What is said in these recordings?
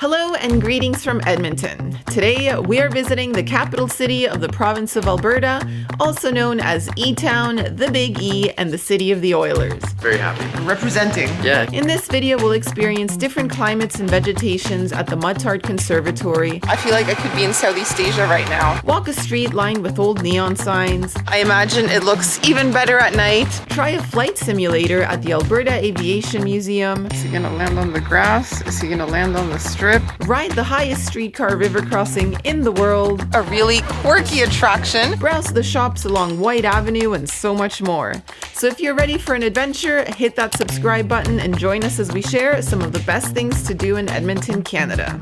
Hello and greetings from Edmonton. Today we are visiting the capital city of the Province of Alberta, also known as E-Town, the Big E, and the City of the Oilers. Very happy. Representing. Yeah. In this video we'll experience different climates and vegetations at the Muttart Conservatory. I feel like I could be in Southeast Asia right now. Walk a street lined with old neon signs. I imagine it looks even better at night. Try a flight simulator at the Alberta Aviation Museum. Is he gonna land on the grass? Is he gonna land on the strip? Ride the highest streetcar river crossing in the world. A really quirky attraction. Browse the shops along Whyte Avenue and so much more. So if you're ready for an adventure, hit that subscribe button and join us as we share some of the best things to do in Edmonton, Canada.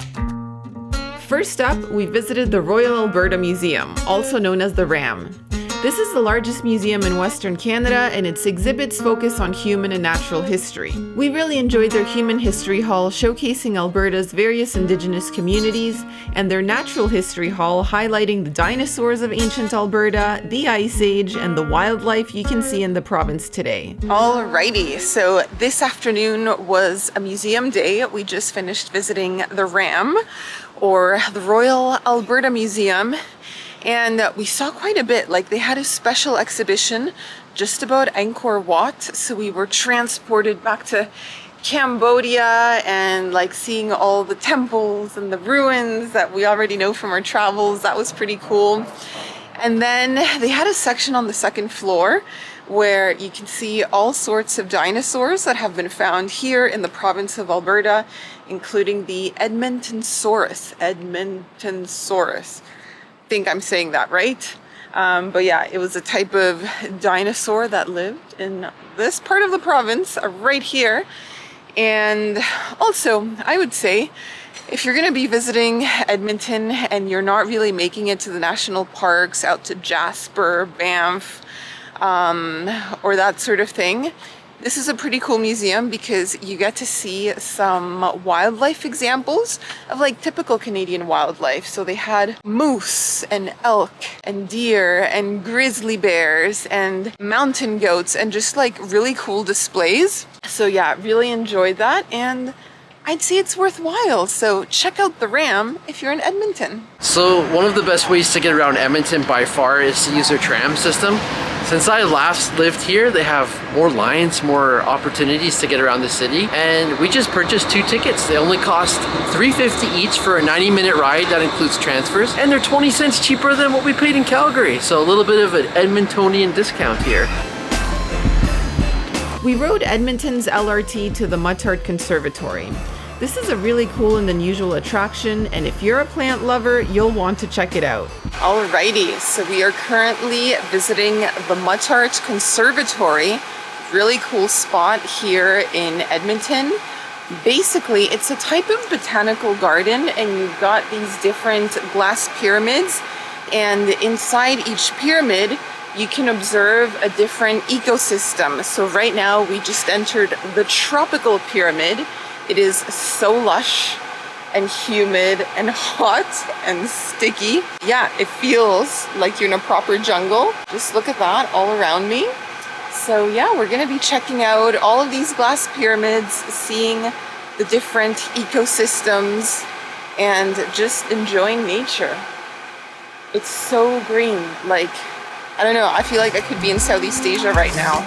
First up, we visited the Royal Alberta Museum, also known as the RAM. This is the largest museum in Western Canada, and its exhibits focus on human and natural history. We really enjoyed their Human History Hall showcasing Alberta's various Indigenous communities, and their Natural History Hall highlighting the dinosaurs of ancient Alberta, the Ice Age, and the wildlife you can see in the province today. Alrighty, so this afternoon was a museum day. We just finished visiting the RAM, or the Royal Alberta Museum. And we saw quite a bit. Like, they had a special exhibition just about Angkor Wat. So we were transported back to Cambodia and like seeing all the temples and the ruins that we already know from our travels. That was pretty cool. And then they had a section on the second floor where you can see all sorts of dinosaurs that have been found here in the province of Alberta, including the Edmontonsaurus. I think I'm saying that right. But yeah, it was a type of dinosaur that lived in this part of the province right here. And also, I would say, if you're going to be visiting Edmonton and you're not really making it to the national parks, out to Jasper, Banff, or that sort of thing, this is a pretty cool museum because you get to see some wildlife examples of like typical Canadian wildlife. So they had moose and elk and deer and grizzly bears and mountain goats and just like really cool displays. So yeah, really enjoyed that, and I'd say it's worthwhile. So check out the RAM if you're in Edmonton. So one of the best ways to get around Edmonton by far is to use their tram system. Since I last lived here, they have more lines, more opportunities to get around the city, and we just purchased 2 tickets. They only cost $3.50 each for a 90-minute ride that includes transfers, and they're 20 cents cheaper than what we paid in Calgary. So a little bit of an Edmontonian discount here. We rode Edmonton's LRT to the Muttart Conservatory. This is a really cool and unusual attraction, and if you're a plant lover, you'll want to check it out. Alrighty, so we are currently visiting the Muttart Conservatory. Really cool spot here in Edmonton. Basically, it's a type of botanical garden, and you've got these different glass pyramids, and inside each pyramid, you can observe a different ecosystem. So right now, we just entered the tropical pyramid. It is so lush and humid and hot and sticky. Yeah, it feels like you're in a proper jungle. Just look at that all around me. So yeah, we're gonna be checking out all of these glass pyramids, seeing the different ecosystems, and just enjoying nature. It's so green. Like, I don't know, I feel like I could be in Southeast Asia right now.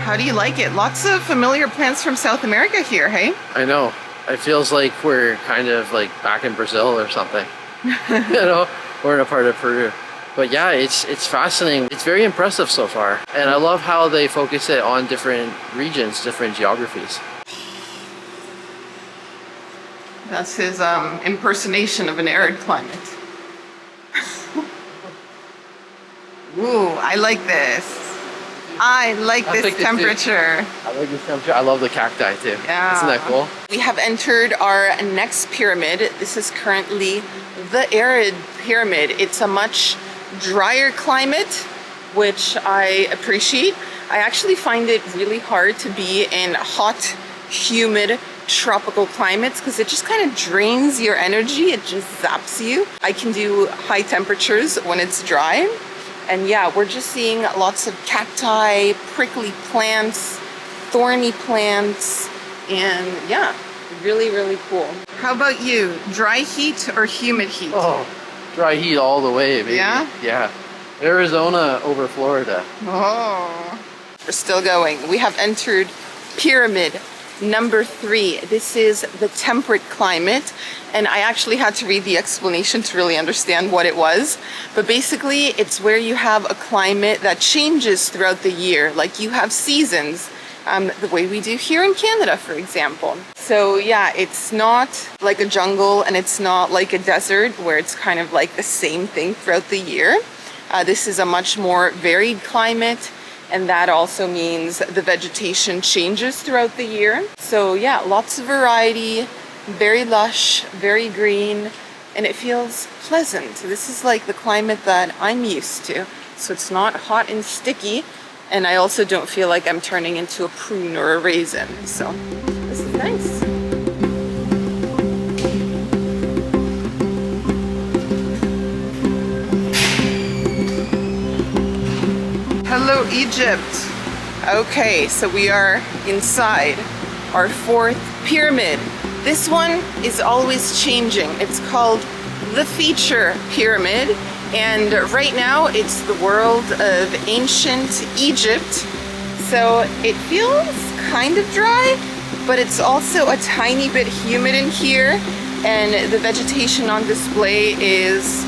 How do you like it? Lots of familiar plants from South America here, hey? I know. It feels like we're kind of like back in Brazil or something. You know, we're in a part of Peru. But yeah, it's fascinating. It's very impressive so far. And I love how they focus it on different regions, different geographies. That's his impersonation of an arid climate. Ooh, I like this. I like this temperature. I like this temperature. I love the cacti too. Yeah. Isn't that cool? We have entered our next pyramid. This is currently the arid pyramid. It's a much drier climate which I appreciate. I actually find it really hard to be in hot, humid, tropical climates because it just kind of drains your energy. It just zaps you. I can do high temperatures when it's dry. And yeah, we're just seeing lots of cacti, prickly plants, thorny plants, and yeah, really, really cool. How about you? Dry heat or humid heat? Oh, dry heat all the way, baby. Yeah? Yeah. Arizona over Florida. Oh. We're still going. We have entered Pyramid number 3. This is the temperate climate, and I actually had to read the explanation to really understand what it was. But basically, it's where you have a climate that changes throughout the year. Like you have seasons, the way we do here in Canada, for example. So yeah, it's not like a jungle and it's not like a desert where it's kind of like the same thing throughout the year. This is a much more varied climate, and that also means the vegetation changes throughout the year. So yeah, lots of variety, very lush, very green, and it feels pleasant. This is like the climate that I'm used to. So it's not hot and sticky, and I also don't feel like I'm turning into a prune or a raisin. So this is nice. Hello, Egypt. Okay, so we are inside our 4th pyramid. This one is always changing. It's called the Feature Pyramid, and right now it's the world of ancient Egypt. So it feels kind of dry, but it's also a tiny bit humid in here, and the vegetation on display is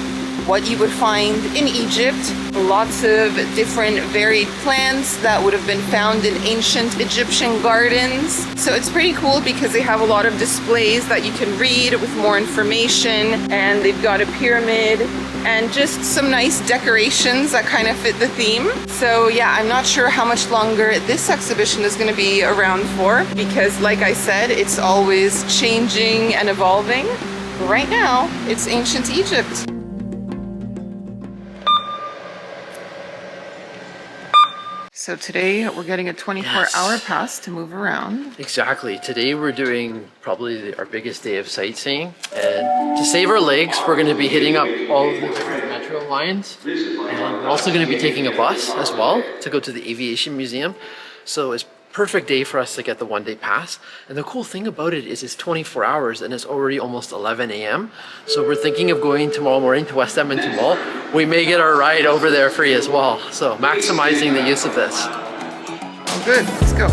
what you would find in Egypt. Lots of different varied plants that would have been found in ancient Egyptian gardens. So it's pretty cool because they have a lot of displays that you can read with more information, and they've got a pyramid and just some nice decorations that kind of fit the theme. So yeah, I'm not sure how much longer this exhibition is going to be around for because, like I said, it's always changing and evolving. Right now, it's ancient Egypt. So today we're getting a 24-hour pass to move around. Exactly. Today we're doing probably our biggest day of sightseeing. And to save our legs, we're going to be hitting up all of the different metro lines. And we're also going to be taking a bus as well to go to the Aviation Museum. So it's perfect day for us to get the one-day pass. And the cool thing about it is it's 24 hours and it's already almost 11 a.m. So we're thinking of going tomorrow morning to West Edmonton Mall. We may get our ride over there free as well. So maximizing the use of this. Oh good, let's go.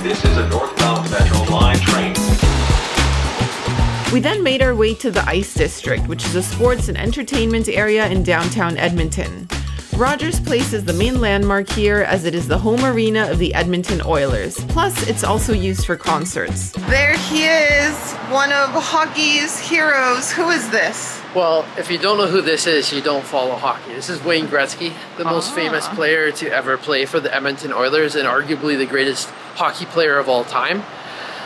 This is a northbound Metro Line train. We then made our way to the Ice District, which is a sports and entertainment area in downtown Edmonton. Rogers Place is the main landmark here, as it is the home arena of the Edmonton Oilers. Plus, it's also used for concerts. There he is, one of hockey's heroes. Who is this? Well, if you don't know who this is, you don't follow hockey. This is Wayne Gretzky, the most famous player to ever play for the Edmonton Oilers and arguably the greatest hockey player of all time.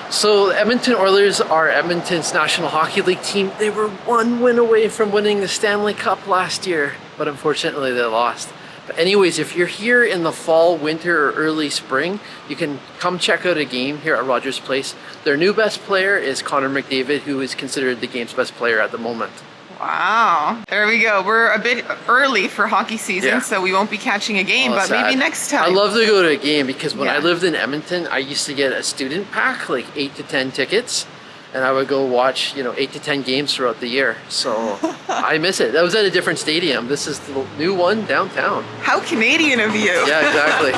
So the Edmonton Oilers are Edmonton's National Hockey League team. They were one win away from winning the Stanley Cup last year, but unfortunately they lost. But anyways, if you're here in the fall, winter, or early spring, you can come check out a game here at Rogers Place. Their new best player is Connor McDavid, who is considered the game's best player at the moment. Wow. There we go. We're a bit early for hockey season, so we won't be catching a game, but maybe next time. I love to go to a game because when I Yeah. lived in Edmonton, I used to get a student pack, like 8 to 10 tickets, and I would go watch, 8 to 10 games throughout the year. So I miss it. That was at a different stadium. This is the new one downtown. How Canadian of you. Yeah, exactly.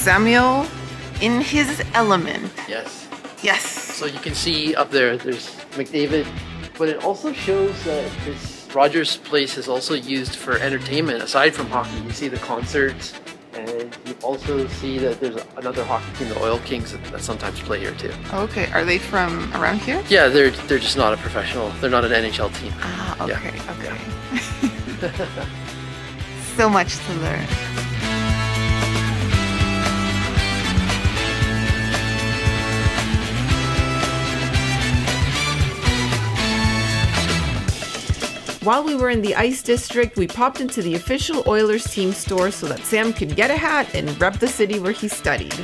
Samuel in his element. Yes. Yes. So you can see up there, there's McDavid, but it also shows that this Rogers Place is also used for entertainment aside from hockey. You see the concerts, and you also see that there's another hockey team, the Oil Kings, that sometimes play here too. Okay, are they from around here? Yeah, they're just not a professional. They're not an NHL team. Ah, okay, Yeah. okay. So much to learn. While we were in the Ice District, we popped into the official Oilers team store so that Sam could get a hat and rep the city where he studied.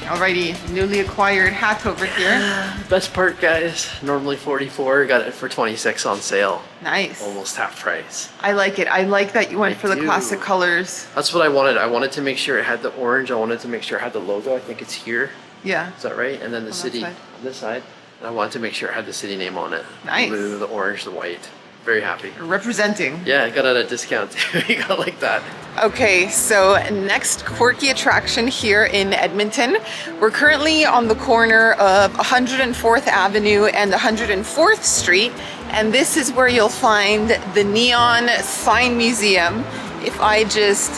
Alrighty, newly acquired hat over here. Best part, guys, normally 44, got it for 26 on sale. Nice. Almost half price. I like it. I like that you went I for the do. classic colors. That's what I wanted. I wanted to make sure it had the orange. I wanted to make sure it had the logo. I think it's here. Yeah. Is that right? And then the that city side. on this side. And I wanted to make sure it had the city name on it. Nice. The blue, the orange, the white. Very happy. Representing. Yeah, I got it at a discount too. You got like that. Okay, so next quirky attraction here in Edmonton. We're currently on the corner of 104th Avenue and 104th Street, and this is where you'll find the Neon Sign Museum. If I just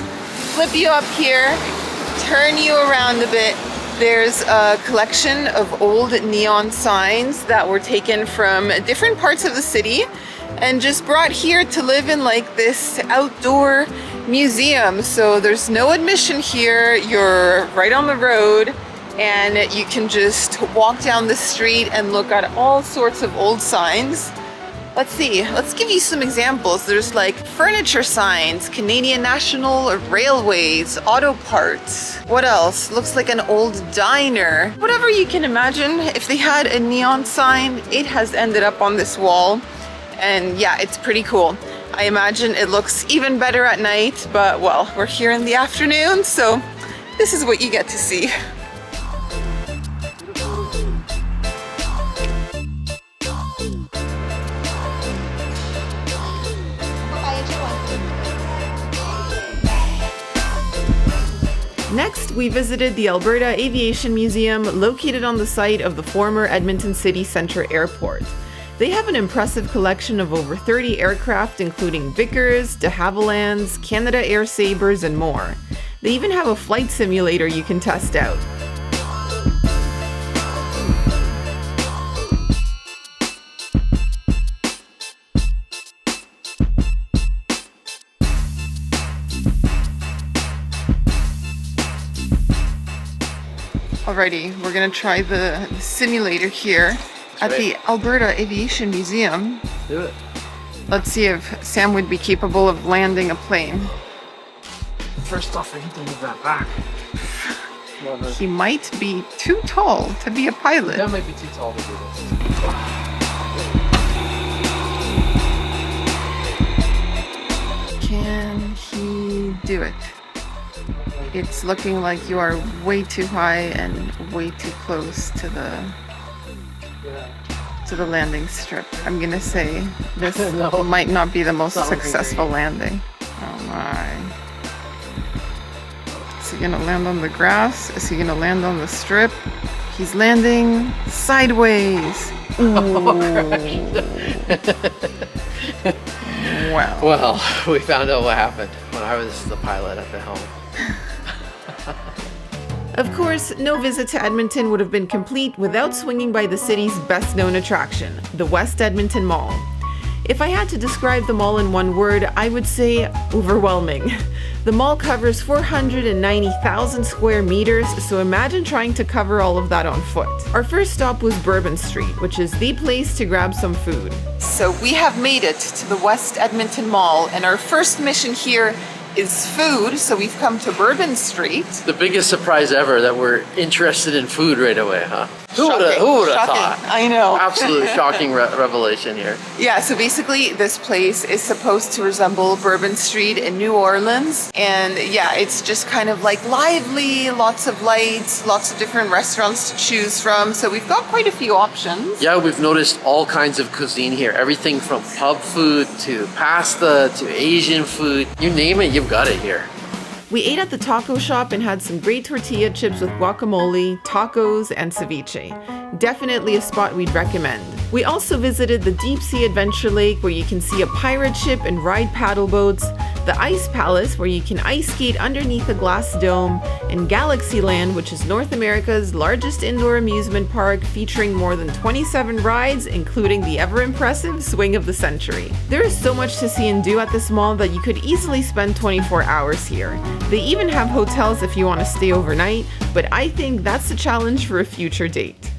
flip you up here, turn you around a bit, there's a collection of old neon signs that were taken from different parts of the city and just brought here to live in like this outdoor museum. So there's no admission here, you're right on the road and you can just walk down the street and look at all sorts of old signs. Let's see, let's give you some examples. There's like furniture signs, Canadian National Railways, auto parts. What else? Looks like an old diner. Whatever you can imagine, if they had a neon sign, it has ended up on this wall. And yeah, it's pretty cool. I imagine it looks even better at night, but well, we're here in the afternoon, so this is what you get to see. Next, we visited the Alberta Aviation Museum, located on the site of the former Edmonton City Centre Airport. They have an impressive collection of over 30 aircraft, including Vickers, de Havillands, Canada Air Sabres, and more. They even have a flight simulator you can test out. Alrighty, we're gonna try the simulator here at the Alberta Aviation Museum. Do it. Let's see if Sam would be capable of landing a plane. First off, I need to move that back. He might be too tall to be a pilot. That might be too tall to do this. Can he do it? It's looking like you are way too high and way too close to the landing strip. I'm gonna say this No. might not be the most Not looking successful landing. Oh my. Is he gonna land on the grass? Is he gonna land on the strip? He's landing sideways. Wow. Well, we found out what happened when I was the pilot at the helm. Of course, no visit to Edmonton would have been complete without swinging by the city's best-known attraction, the West Edmonton Mall. If I had to describe the mall in one word, I would say overwhelming. The mall covers 490,000 square meters, so imagine trying to cover all of that on foot. Our first stop was Bourbon Street, which is the place to grab some food. So we have made it to the West Edmonton Mall, and our first mission here is food, so we've come to Bourbon Street. The biggest surprise ever that we're interested in food right away, huh? Who would have thought? I know. Absolute shocking revelation here. Yeah, so basically this place is supposed to resemble Bourbon Street in New Orleans. And yeah, it's just kind of like lively, lots of lights, lots of different restaurants to choose from. So we've got quite a few options. Yeah, we've noticed all kinds of cuisine here. Everything from pub food to pasta to Asian food. You name it, you've got it here. We ate at the taco shop and had some great tortilla chips with guacamole, tacos, and ceviche. Definitely a spot we'd recommend. We also visited the Deep Sea Adventure Lake, where you can see a pirate ship and ride paddle boats, the Ice Palace, where you can ice skate underneath a glass dome, and Galaxyland, which is North America's largest indoor amusement park, featuring more than 27 rides, including the ever-impressive Swing of the Century. There is so much to see and do at this mall that you could easily spend 24 hours here. They even have hotels if you want to stay overnight, but I think that's a challenge for a future date.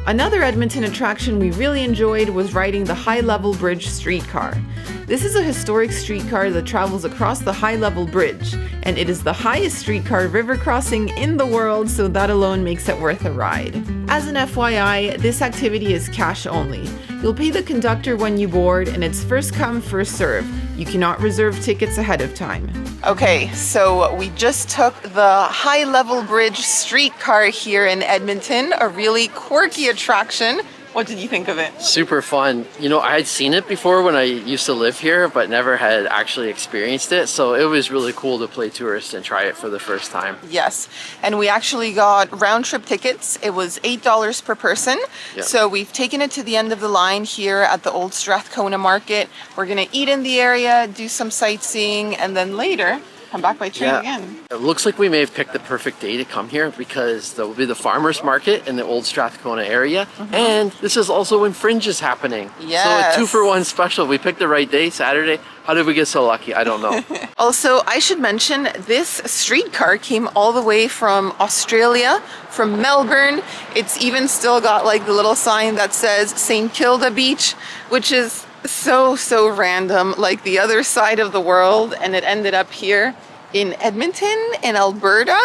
Another Edmonton attraction we really enjoyed was riding the High Level Bridge streetcar. This is a historic streetcar that travels across the High Level Bridge, and it is the highest streetcar river crossing in the world, so that alone makes it worth a ride. As an FYI, this activity is cash only. You'll pay the conductor when you board, and it's first come, first serve. You cannot reserve tickets ahead of time. Okay, so we just took the High Level Bridge streetcar here in Edmonton, a really quirky attraction. What did you think of it? Super fun. You know, I had seen it before when I used to live here, but never had actually experienced it. So it was really cool to play tourist and try it for the first time. Yes, and we actually got round trip tickets. It was $8 per person. Yep. So we've taken it to the end of the line here at the old Strathcona market. We're gonna eat in the area, do some sightseeing, and then later come back by train again. It looks like we may have picked the perfect day to come here because there will be the farmers market in the old Strathcona area. And this is also when Fringe is happening. Yes. So a 2-for-1 special. We picked the right day, Saturday. How did we get so lucky? I don't know. Also, I should mention this streetcar came all the way from Australia, from Melbourne. It's even still got like the little sign that says St. Kilda Beach, which is so random, like the other side of the world, and it ended up here in Edmonton in Alberta,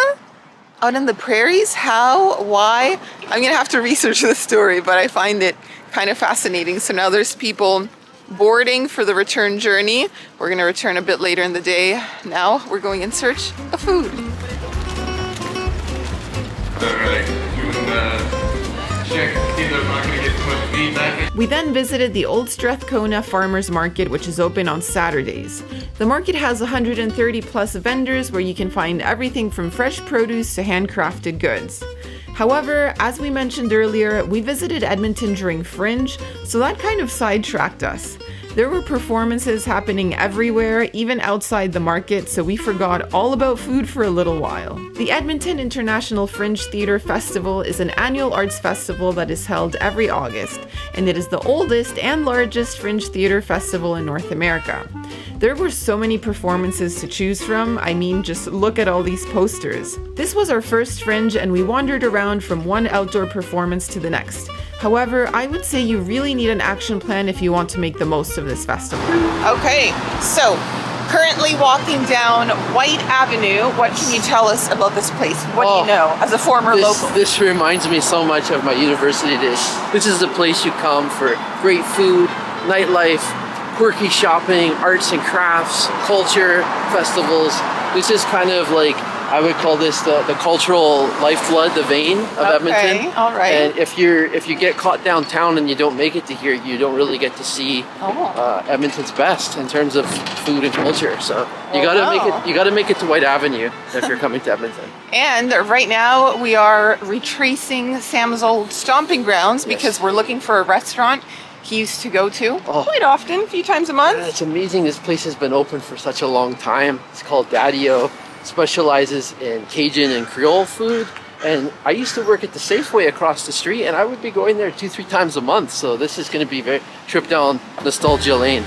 out in the prairies. How? Why? I'm gonna have to research the story, but I find it kind of fascinating. So now there's people boarding for the return journey. We're gonna return a bit later in the day. Now we're going in search of food. We then visited the Old Strathcona Farmers Market, which is open on Saturdays. The market has 130 plus vendors where you can find everything from fresh produce to handcrafted goods. However, as we mentioned earlier, we visited Edmonton during Fringe, so that kind of sidetracked us. There were performances happening everywhere, even outside the market, so we forgot all about food for a little while. The Edmonton International Fringe Theatre Festival is an annual arts festival that is held every August, and it is the oldest and largest fringe theatre festival in North America. There were so many performances to choose from. I mean, just look at all these posters. This was our first Fringe, and we wandered around from one outdoor performance to the next. However, I would say you really need an action plan if you want to make the most of this festival. Okay, so currently walking down Whyte Avenue. What can you tell us about this place? What do you know as a former local? This reminds me so much of my university days. This is the place you come for great food, nightlife, quirky shopping, arts and crafts, culture, festivals. This is kind of like, I would call this the cultural lifeblood, the vein of Edmonton. All right. And if you get caught downtown and you don't make it to here, you don't really get to see Edmonton's best in terms of food and culture. So you gotta make it to Whyte Avenue if you're coming to Edmonton. And right now we are retracing Sam's old stomping grounds because we're looking for a restaurant he used to go to quite often, a few times a month. Yeah, it's amazing. This place has been open for such a long time. It's called Daddy-O. Specializes in Cajun and Creole food, and I used to work at the Safeway across the street, and I would be going there 2-3 times a month, so this is going to be a trip down nostalgia lane.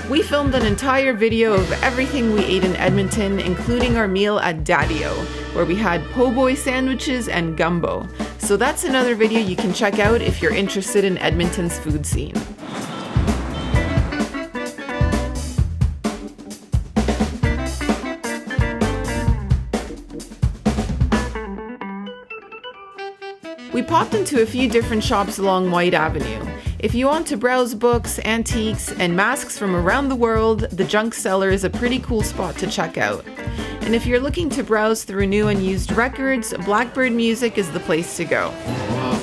We filmed an entire video of everything we ate in Edmonton, including our meal at Daddy-O, where we had po' boy sandwiches and gumbo. So that's another video you can check out if you're interested in Edmonton's food scene. We popped into a few different shops along Whyte Avenue. If you want to browse books, antiques, and masks from around the world, the Junk Cellar is a pretty cool spot to check out. And if you're looking to browse through new and used records, Blackbird Music is the place to go. Wow.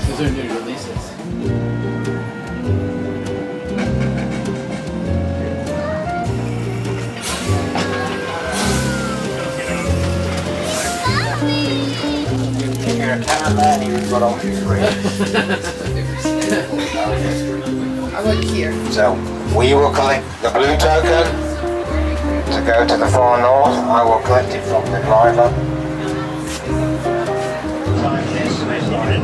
These are new releases. your tenant man, you've got all your free. I look here. So we will collect the blue token to go to the far north. I will collect it from the driver. Sign this to this line.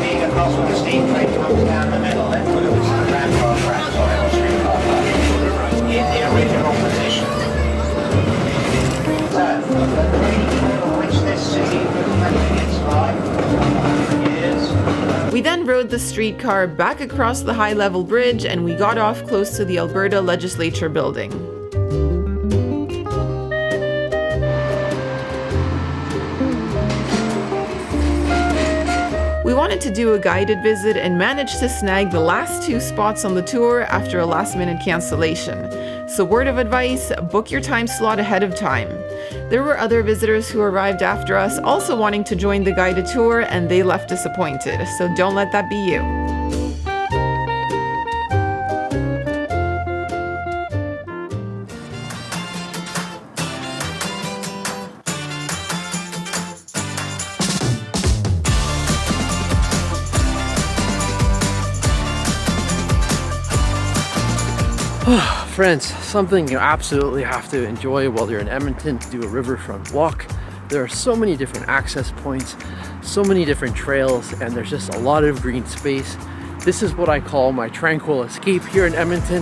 Being across with the steam train comes down the middle, then put it to the rampark tracks on our streetcar in the original position. So, the train for which this city reflecting its life is. We then rode the streetcar back across the high-level bridge and we got off close to the Alberta Legislature building. We wanted to do a guided visit and managed to snag the last 2 spots on the tour after a last-minute cancellation. So word of advice, book your time slot ahead of time. There were other visitors who arrived after us also wanting to join the guided tour and they left disappointed, so don't let that be you. Friends, something you absolutely have to enjoy while you're in Edmonton to do a riverfront walk. There are so many different access points, so many different trails, and there's just a lot of green space. This is what I call my tranquil escape here in Edmonton.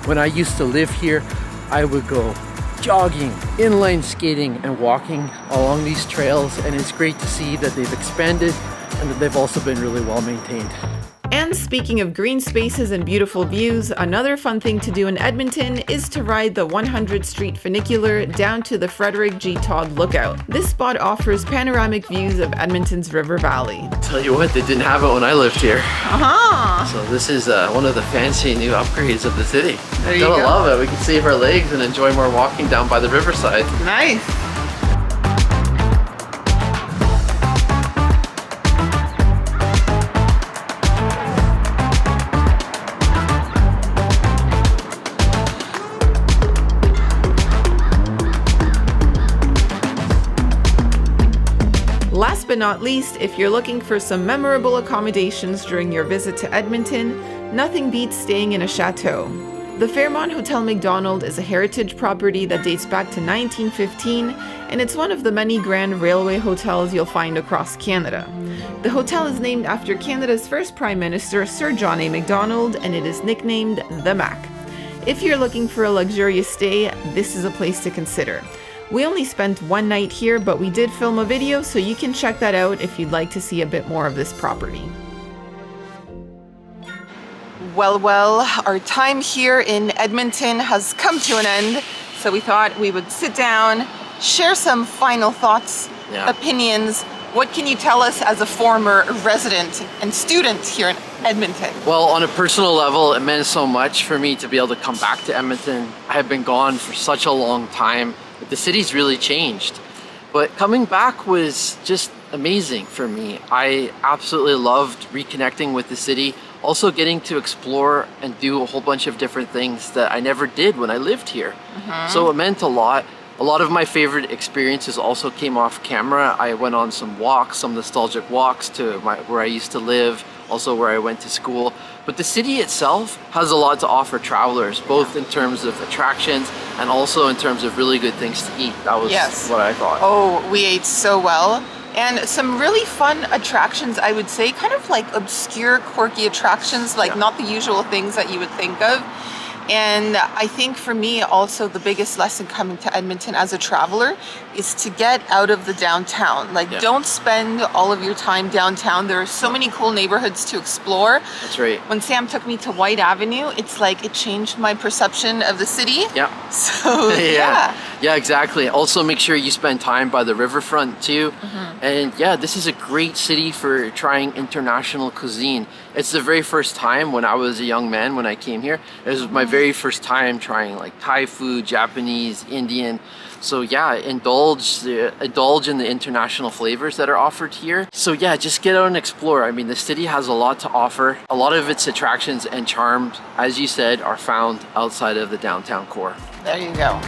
When I used to live here, I would go jogging, inline skating, and walking along these trails, and it's great to see that they've expanded and that they've also been really well maintained. And speaking of green spaces and beautiful views, another fun thing to do in Edmonton is to ride the 100 Street Funicular down to the Frederick G. Todd Lookout. This spot offers panoramic views of Edmonton's river valley. Tell you what, they didn't have it when I lived here. Uh-huh. So this is one of the fancy new upgrades of the city. There you Gotta go. love it. We can save our legs and enjoy more walking down by the riverside. Nice. Last but not least, if you're looking for some memorable accommodations during your visit to Edmonton, nothing beats staying in a chateau. The Fairmont Hotel Macdonald is a heritage property that dates back to 1915, and it's one of the many grand railway hotels you'll find across Canada. The hotel is named after Canada's first Prime Minister, Sir John A. Macdonald, and it is nicknamed the Mac. If you're looking for a luxurious stay, this is a place to consider. We only spent 1 night here, but we did film a video, so you can check that out if you'd like to see a bit more of this property. Well, our time here in Edmonton has come to an end, so we thought we would sit down, share some final thoughts, opinions. What can you tell us as a former resident and student here in Edmonton? Well, on a personal level, it meant so much for me to be able to come back to Edmonton. I had been gone for such a long time, but the city's really changed. But coming back was just amazing for me. I absolutely loved reconnecting with the city, also getting to explore and do a whole bunch of different things that I never did when I lived here. So it meant a lot. A lot of my favorite experiences also came off camera. I went on some walks, some nostalgic walks to where I used to live, also where I went to school. But the city itself has a lot to offer travelers, both in terms of attractions and also in terms of really good things to eat. That was what I thought. Oh, we ate so well. And some really fun attractions, I would say, kind of like obscure, quirky attractions, like not the usual things that you would think of. And I think for me also the biggest lesson coming to Edmonton as a traveler is to get out of the downtown. Like don't spend all of your time downtown. There are so many cool neighborhoods to explore. That's right. When Sam took me to Whyte Avenue, it's like it changed my perception of the city. Yeah. So yeah, exactly. Also make sure you spend time by the riverfront too. And yeah, this is a great city for trying international cuisine. It's the very first time when I was a young man when I came here. It was my very first time trying like Thai food, Japanese, Indian. So yeah, indulge in the international flavors that are offered here. So yeah, just get out and explore. I mean, the city has a lot to offer. A lot of its attractions and charms, as you said, are found outside of the downtown core. There you go.